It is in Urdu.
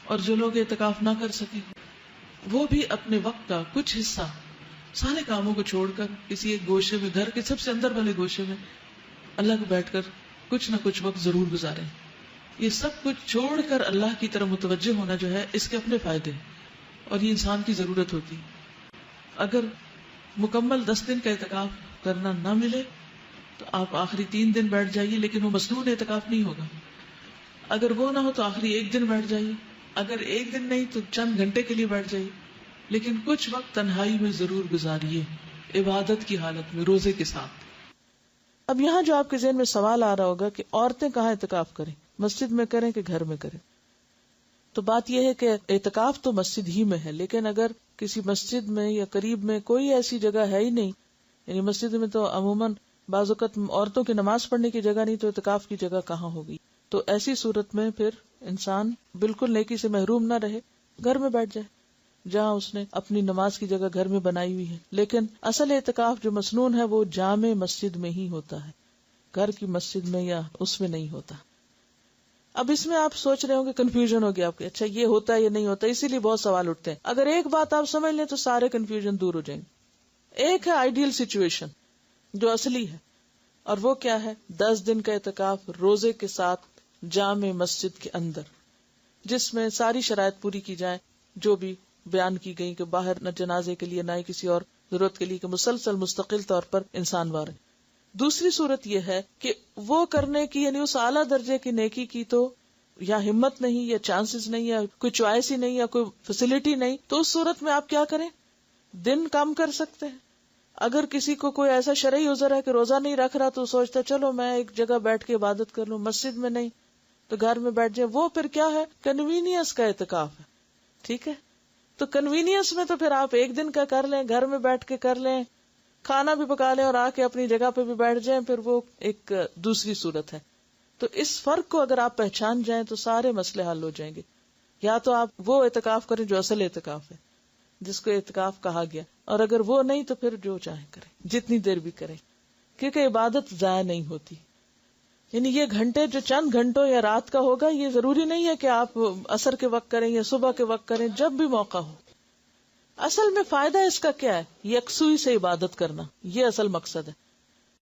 اور جو لوگ اعتکاف نہ کر سکے وہ بھی اپنے وقت کا کچھ حصہ سارے کاموں کو چھوڑ کر کسی ایک گوشے میں، گھر کے سب سے اندر والے گوشے میں اللہ کو بیٹھ کر کچھ نہ کچھ وقت ضرور گزاریں. یہ سب کچھ چھوڑ کر اللہ کی طرف متوجہ ہونا جو ہے اس کے اپنے فائدے ہیں اور یہ انسان کی ضرورت ہوتی. اگر مکمل 10 دن کا اعتکاف کرنا نہ ملے تو آپ آخری 3 دن بیٹھ جائیے، لیکن وہ مصنون اعتکاف نہیں ہوگا. اگر وہ نہ ہو تو آخری 1 دن بیٹھ جائیے، اگر 1 دن نہیں تو چند گھنٹے کے لیے بیٹھ جائیے، لیکن کچھ وقت تنہائی میں ضرور گزاریے، عبادت کی حالت میں، روزے کے ساتھ. اب یہاں جو آپ کے ذہن میں سوال آ رہا ہوگا کہ عورتیں کہاں اعتکاف کریں، مسجد میں کریں کہ گھر میں کریں؟ تو بات یہ ہے کہ اعتکاف تو مسجد ہی میں ہے، لیکن اگر کسی مسجد میں یا قریب میں کوئی ایسی جگہ ہے ہی نہیں، یعنی مسجد میں تو عموماً بعض اوقات عورتوں کی نماز پڑھنے کی جگہ نہیں، تو اعتکاف کی جگہ کہاں ہوگی؟ تو ایسی صورت میں پھر انسان بالکل نیکی سے محروم نہ رہے، گھر میں بیٹھ جائے جہاں اس نے اپنی نماز کی جگہ گھر میں بنائی ہوئی ہے. لیکن اصل اعتکاف جو مسنون ہے وہ جامع مسجد میں ہی ہوتا ہے، گھر کی مسجد میں یا اس میں نہیں ہوتا. اب اس میں آپ سوچ رہے ہوں گے، کنفیوژن ہو گیا آپ کے، اچھا یہ ہوتا ہے یہ نہیں ہوتا، اسی لیے بہت سوال اٹھتے ہیں. اگر ایک بات آپ سمجھ لیں تو سارے کنفیوژن دور ہو جائیں گے. ایک ہے آئیڈیل سچویشن جو اصلی ہے، اور وہ کیا ہے؟ 10 دن کا اعتکاف روزے کے ساتھ جامع مسجد کے اندر، جس میں ساری شرائط پوری کی جائیں جو بھی بیان کی گئی، کہ باہر نہ جنازے کے لیے نہ ہی کسی اور ضرورت کے لیے، کہ مسلسل مستقل طور پر انسان وار ہے. دوسری صورت یہ ہے کہ وہ کرنے کی، یعنی اس اعلیٰ درجے کی نیکی کی تو یا ہمت نہیں یا چانسز نہیں یا کوئی چوائس ہی نہیں یا کوئی فیسلٹی نہیں، تو اس صورت میں آپ کیا کریں؟ دن کم کر سکتے ہیں. اگر کسی کو کوئی ایسا شرعی عذر ہے کہ روزہ نہیں رکھ رہا تو سوچتا چلو میں ایک جگہ بیٹھ کے عبادت کر لوں، مسجد میں نہیں تو گھر میں بیٹھ جائے، وہ پھر کیا ہے؟ کنوینئنس کا اعتکاف ہے. ٹھیک ہے، تو کنوینئنس میں تو پھر آپ 1 دن کا کر لیں، گھر میں بیٹھ کے کر لیں، کھانا بھی پکا لیں اور آ کے اپنی جگہ پہ بھی بیٹھ جائیں، پھر وہ ایک دوسری صورت ہے. تو اس فرق کو اگر آپ پہچان جائیں تو سارے مسئلے حل ہو جائیں گے. یا تو آپ وہ اعتکاف کریں جو اصل اعتکاف ہے، جس کو اعتکاف کہا گیا، اور اگر وہ نہیں تو پھر جو چاہیں کریں، جتنی دیر بھی کریں، کیونکہ عبادت ضائع نہیں ہوتی. یعنی یہ گھنٹے جو چند گھنٹوں یا رات کا ہوگا، یہ ضروری نہیں ہے کہ آپ عصر کے وقت کریں یا صبح کے وقت کریں، جب بھی موقع ہو. اصل میں فائدہ اس کا کیا ہے؟ یکسوئی سے عبادت کرنا، یہ اصل مقصد ہے.